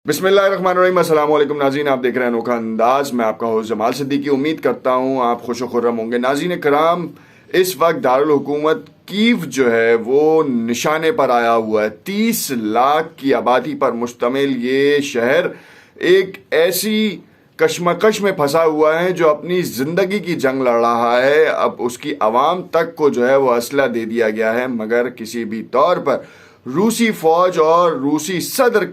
बिस्मिल्लाहिर्रहमानिर्रहीम, अस्सलाम वालेकुम नाज़रीन। आप देख रहे हैं अनोखा अंदाज। मैं आपका होस्ट जमाल सिद्दीकी। उम्मीद करता हूँ आप खुश व खुर्रम होंगे। नाज़रीन कराम, इस वक्त दारुल हुकूमत कीव जो है वो निशाने पर आया हुआ है। 30 लाख की आबादी पर मुश्तमिल ये शहर एक ऐसी कशमकश में फंसा हुआ है जो अपनी ज़िंदगी की जंग लड़ रहा है। अब उसकी आवाम तक को जो है वो असला दे दिया गया है, मगर किसी भी तौर पर रूसी फौज और रूसी सदर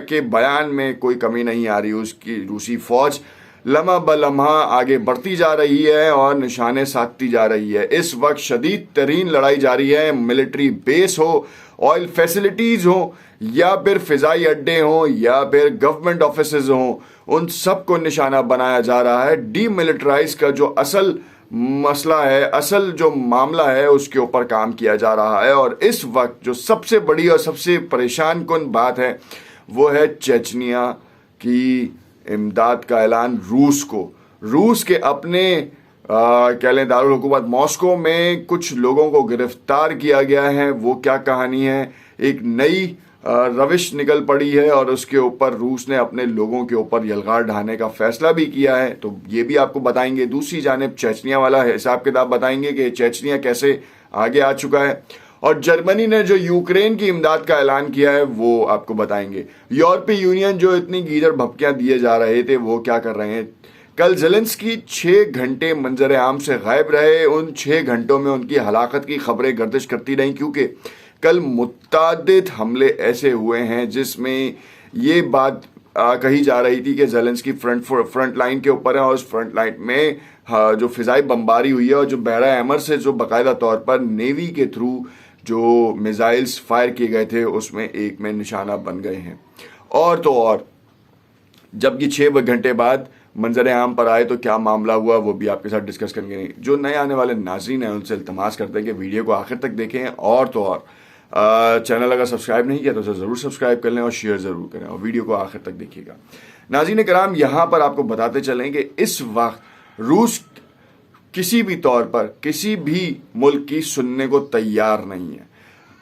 के बयान में कोई कमी नहीं आ रही। उसकी रूसी फौज लम्हा ब लम्हा आगे बढ़ती जा रही है और निशाने साधती जा रही है। इस वक्त शदीद तरीन लड़ाई जारी है। मिलिट्री बेस हो, ऑयल फैसिलिटीज़ हो, या फिर फ़िज़ाई अड्डे हों, या फिर गवर्नमेंट ऑफिसेज हों, उन सब को निशाना बनाया जा रहा है। डीमिलिटराइज का जो असल मसला है, असल जो मामला है, उसके ऊपर काम किया जा रहा है। और इस वक्त जो सबसे बड़ी और सबसे परेशान कुन बात है वो है चेचनिया की इमदाद का ऐलान रूस के अपने कह लें दारुल हुकूमत मॉस्को में कुछ लोगों को गिरफ्तार किया गया है। वो क्या कहानी है, एक नई रविश निकल पड़ी है और उसके ऊपर रूस ने अपने लोगों के ऊपर यलगार ढाने का फैसला भी किया है, तो ये भी आपको बताएंगे। दूसरी जानिब चेचनिया वाला हिसाब किताब बताएंगे कि चेचनिया कैसे आगे आ चुका है। और जर्मनी ने जो यूक्रेन की इमदाद का ऐलान किया है वो आपको बताएंगे। यूरोपीय यूनियन जो इतनी गीदड़ भपकियां दिए जा रहे थे वो क्या कर रहे हैं। कल ज़ेलेंस्की 6 घंटे मंजर आम से गायब रहे। उन 6 घंटों में उनकी हलाकत की खबरें गर्दिश करती रहीं, क्योंकि कल मुत्तादिद हमले ऐसे हुए हैं जिसमें ये बात कही जा रही थी कि ज़ेलेंस्की फ्रंट लाइन के ऊपर है और उस फ्रंट लाइन में जो फ़िज़ाई बमबारी हुई है और जो बहरा अहमर से जो बाकायदा तौर पर नेवी के थ्रू जो मिसाइल्स फायर किए गए थे उसमें एक में निशाना बन गए हैं। और तो और जबकि 6 घंटे बाद मंजर आम पर आए तो क्या मामला हुआ वो भी आपके साथ डिस्कस करेंगे। जो नए आने वाले नाज़रीन हैं उनसे इल्तमास करते हैं कि वीडियो को आखिर तक देखें, और तो और चैनल अगर सब्सक्राइब नहीं किया तो उसे ज़रूर सब्सक्राइब कर लें और शेयर ज़रूर करें और वीडियो को आखिर तक देखिएगा। नाज़रीन कराम, यहाँ पर आपको बताते चलें कि इस वक्त रूस किसी भी तौर पर किसी भी मुल्क की सुनने को तैयार नहीं है।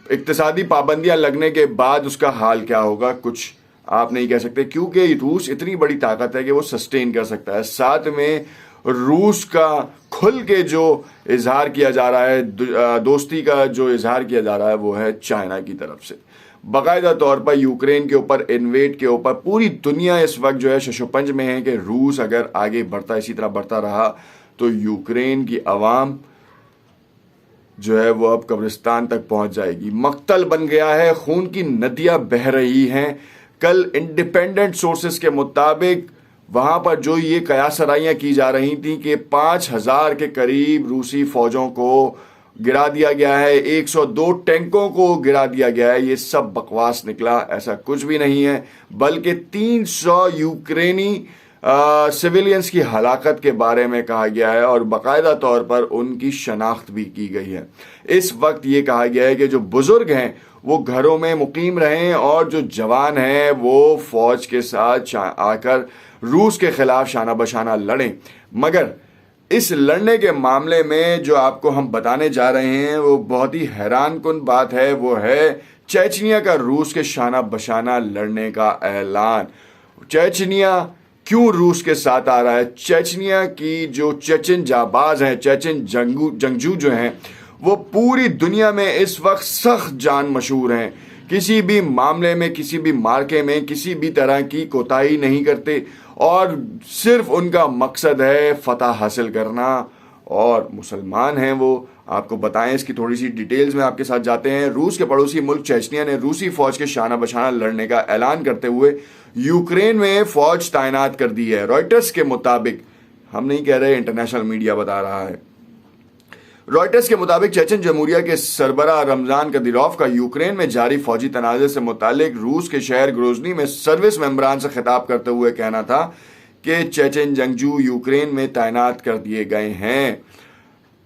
इक्तिसादी पाबंदियां लगने के बाद उसका हाल क्या होगा कुछ आप नहीं कह सकते, क्योंकि रूस इतनी बड़ी ताकत है कि वो सस्टेन कर सकता है। साथ में रूस का खुल के जो इजहार किया जा रहा है, दोस्ती का जो इजहार किया जा रहा है वो है चाइना की तरफ से। बाकायदा तौर पर यूक्रेन के ऊपर इन्वेड के ऊपर पूरी दुनिया इस वक्त जो है शशोपंज में है कि रूस अगर आगे बढ़ता इसी तरह बढ़ता रहा तो यूक्रेन की आवाम जो है वो अब कब्रिस्तान तक पहुंच जाएगी। मक्तल बन गया है, खून की नदियां बह रही हैं। कल इंडिपेंडेंट सोर्सेस के मुताबिक वहां पर जो ये कयासराइयां की जा रही थी कि 5000 के करीब रूसी फौजों को गिरा दिया गया है, 102 टैंकों को गिरा दिया गया है, ये सब बकवास निकला। ऐसा कुछ भी नहीं है, बल्कि 300 यूक्रेनी सिविलियंस की हलाकत के बारे में कहा गया है और बाकायदा तौर पर उनकी शनाख्त भी की गई है। इस वक्त ये कहा गया है कि जो बुजुर्ग हैं वो घरों में मुकीम रहें और जो जवान हैं वो फौज के साथ आकर रूस के खिलाफ शाना बशाना लड़ें। मगर इस लड़ने के मामले में जो आपको हम बताने जा रहे हैं वो बहुत ही हैरान कुन बात है, वो है चेचनिया का रूस के शाना बशाना लड़ने का ऐलान। चेचनिया क्यों रूस के साथ आ रहा है? चेचनिया की जो चेचन जाबाज हैं, चेचन जंगजू जो हैं, वो पूरी दुनिया में इस वक्त सख्त जान मशहूर हैं। किसी भी मामले में, किसी भी मार्के में किसी भी तरह की कोताही नहीं करते और सिर्फ उनका मकसद है फतह हासिल करना। और मुसलमान हैं वो, आपको बताएं इसकी थोड़ी सी डिटेल्स में आपके साथ जाते हैं। रूस के पड़ोसी मुल्क चेचनिया ने रूसी फौज के शाना बशाना लड़ने का ऐलान करते हुए यूक्रेन में फौज तैनात कर दी है। रॉयटर्स के मुताबिक, हम नहीं कह रहे, इंटरनेशनल मीडिया बता रहा है, रॉयटर्स के मुताबिक चेचन जमहूरिया के सरबराह रमजान कदीरोव का यूक्रेन में जारी फौजी तनाज़े से मुतालिक रूस के शहर ग्रोजनी में सर्विस मेंबरान से खिताब करते हुए कहना था कि चेचन जंगजू यूक्रेन में तैनात कर दिए गए हैं।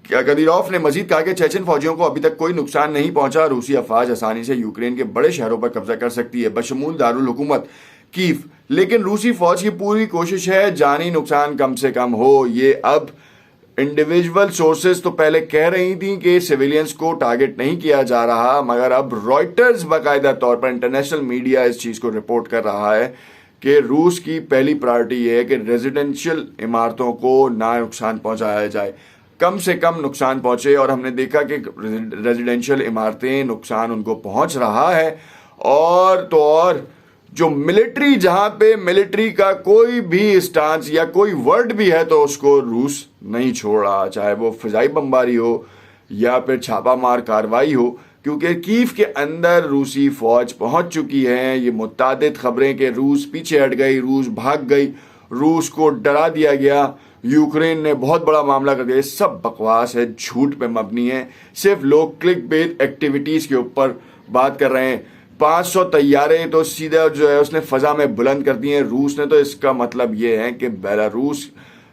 कदीरोव ने मजीद कहा कि चेचन फौजियों को अभी तक कोई नुकसान नहीं पहुंचा। रूसी अफवाज आसानी से यूक्रेन के बड़े शहरों पर कब्जा कर सकती है, बशमूल दारुल हुकूमत कीव। लेकिन रूसी फौज की पूरी कोशिश है जानी नुकसान कम से कम हो। ये अब इंडिविजुअल सोर्सेज तो पहले कह रही थी कि सिविलियंस को टारगेट नहीं किया जा रहा, मगर अब रॉयटर्स बाकायदा तौर पर, इंटरनेशनल मीडिया इस चीज को रिपोर्ट कर रहा है कि रूस की पहली प्रायोरिटी ये है कि रेजिडेंशियल इमारतों को ना नुकसान पहुंचाया जाए, कम से कम नुकसान पहुंचे। और हमने देखा कि रेजिडेंशियल इमारतें नुकसान उनको पहुंच रहा है। और तो और जो मिलिट्री, जहां पे मिलिट्री का कोई भी स्टांस या कोई वर्ड भी है तो उसको रूस नहीं छोड़ रहा, चाहे वो फिजाई बमबारी हो या फिर छापामार कार्रवाई हो, क्योंकि कीव के अंदर रूसी फौज पहुंच चुकी है। ये मुतादिद खबरें कि रूस पीछे हट गई, रूस भाग गई, रूस को डरा दिया गया, यूक्रेन ने बहुत बड़ा मामला कर दिया, ये सब बकवास है, झूठ पे मबनी है। सिर्फ लोग क्लिक बेट एक्टिविटीज के ऊपर बात कर रहे हैं। 500 तैयारे तो सीधा जो है उसने फजा में बुलंद कर दिए हैं रूस ने। तो इसका मतलब ये है कि बेलारूस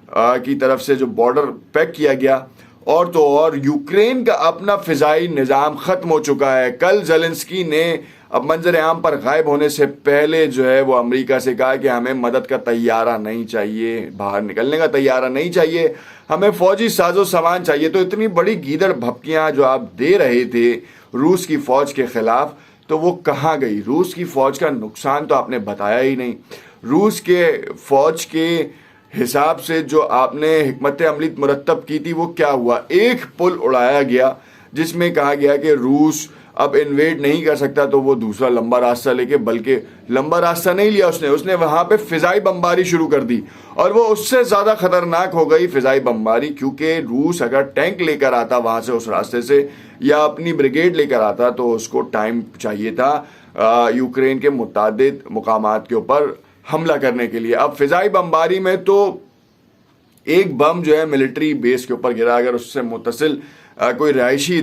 की तरफ से जो बॉर्डर पैक किया गया, और तो और यूक्रेन का अपना फिजाई निज़ाम ख़त्म हो चुका है। कल ज़ेलेंस्की ने अब मंजर आम पर गायब होने से पहले जो है वो अमेरिका से कहा कि हमें मदद का तैयारा नहीं चाहिए, बाहर निकलने का तैयारा नहीं चाहिए, हमें फौजी साजो सामान चाहिए। तो इतनी बड़ी गीदड़ भपकियाँ जो आप दे रहे थे रूस की फ़ौज के ख़िलाफ़, तो वो कहाँ गई? रूस की फ़ौज का नुकसान तो आपने बताया ही नहीं। रूस के फ़ौज के हिसाब से जो आपने हिकमत अमली मुरतब की थी वो क्या हुआ? एक पुल उड़ाया गया जिसमें कहा गया कि रूस अब इन्वेड नहीं कर सकता, तो वो दूसरा लंबा रास्ता लेके, बल्कि लंबा रास्ता नहीं लिया उसने वहां पे फिजाई बमबारी शुरू कर दी। और वो उससे ज्यादा खतरनाक हो गई फिजाई बमबारी, क्योंकि रूस अगर टैंक लेकर आता वहां से, उस रास्ते से, या अपनी ब्रिगेड लेकर आता, तो उसको टाइम चाहिए था यूक्रेन के मुतादिद मुकामात के ऊपर हमला करने के लिए। अब फिजाई बमबारी में तो एक बम जो है मिलिट्री बेस के ऊपर गिरा, अगर उससे मुतसिल कोई रिहायशी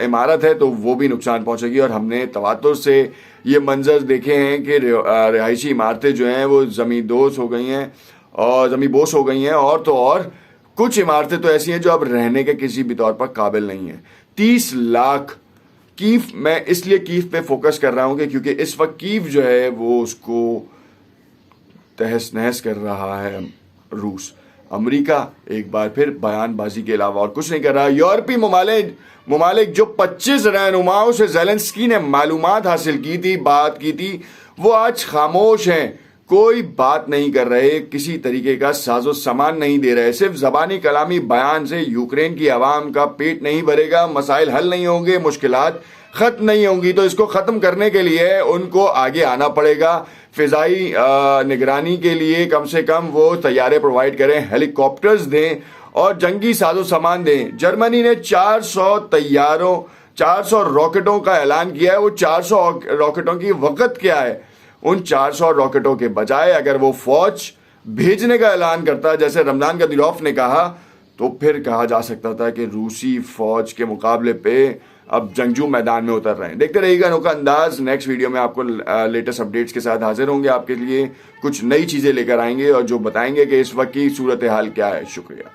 इमारत है तो वो भी नुकसान पहुंचेगी। और हमने तवातुर से ये मंजर देखे हैं कि रिहायशी इमारतें जो हैं वो ज़मींदोज़ हो गई हैं और ज़मींबोस हो गई हैं। और तो और कुछ इमारतें तो ऐसी हैं जो अब रहने के किसी भी तौर पर काबिल नहीं है। 30 लाख कीव, मैं इसलिए कीव पे फोकस कर रहा हूँ कि क्योंकि इस वक्त कीव जो है वो उसको तहस नहस कर रहा है रूस। अमेरिका एक बार फिर बयानबाजी के अलावा और कुछ नहीं कर रहा। यूरोपीय ममालिक जो 25 रहनुमाओं से ज़ेलेंस्की ने मालूमात हासिल की थी, बात की थी, वो आज खामोश हैं, कोई बात नहीं कर रहे, किसी तरीके का साजो सामान नहीं दे रहे। सिर्फ ज़बानी कलामी बयान से यूक्रेन की आवाम का पेट नहीं भरेगा, मसाइल हल नहीं होंगे, मुश्किलात ख़त्म नहीं होंगी। तो इसको ख़त्म करने के लिए उनको आगे आना पड़ेगा। फ़िज़ाई निगरानी के लिए कम से कम वो तैयारे प्रोवाइड करें, हेलीकॉप्टर्स दें और जंगी साजो सामान दें। जर्मनी ने 400 तैयारों, 400 रॉकेटों का ऐलान किया है। वो 400 रॉकेटों की वक़्त क्या है? उन 400 रॉकेटों के बजाय अगर वो फौज भेजने का ऐलान करता, जैसे रमजान कदीरोफ ने कहा, तो फिर कहा जा सकता था कि रूसी फौज के मुकाबले पे अब जंगजू मैदान में उतर रहे हैं। देखते रहिएगा अनोखा अंदाज। नेक्स्ट वीडियो में आपको लेटेस्ट अपडेट्स के साथ हाजिर होंगे, आपके लिए कुछ नई चीज़ें लेकर आएंगे और जो बताएंगे कि इस वक्त की सूरत हाल क्या है। शुक्रिया।